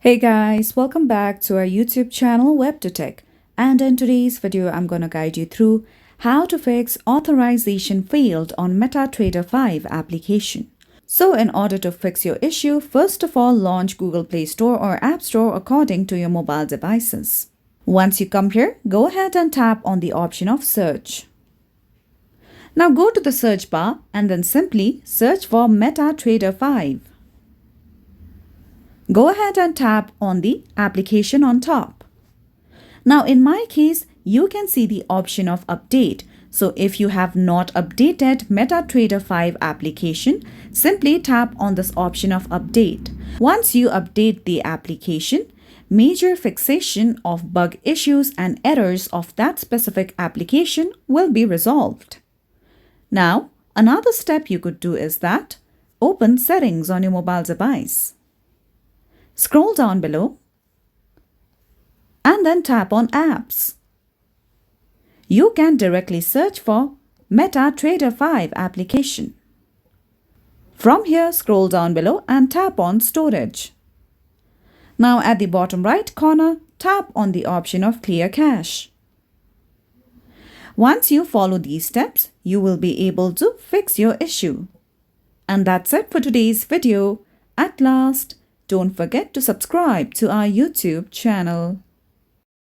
Hey guys, welcome back to our YouTube channel WebToTech, and in today's video I'm going to guide you through how to fix authorization failed on MetaTrader 5 application. So in order to fix your issue, first of all launch Google Play Store or App Store according to your mobile devices. Once you come here, go ahead and tap on the option of search. Now go to the search bar and then simply search for MetaTrader 5. Go ahead and tap on the application on top. Now in my case, you can see the option of update. So if you have not updated MetaTrader 5 application, simply tap on this option of update. Once you update the application, major fixation of bug issues and errors of that specific application will be resolved. Now, another step you could do is that open settings on your mobile device. Scroll down below and then tap on apps. You can directly search for MetaTrader 5 application. From here, scroll down below and tap on storage. Now at the bottom right corner, tap on the option of clear cache. Once you follow these steps, you will be able to fix your issue. And that's it for today's video. At last, don't forget to subscribe to our YouTube channel.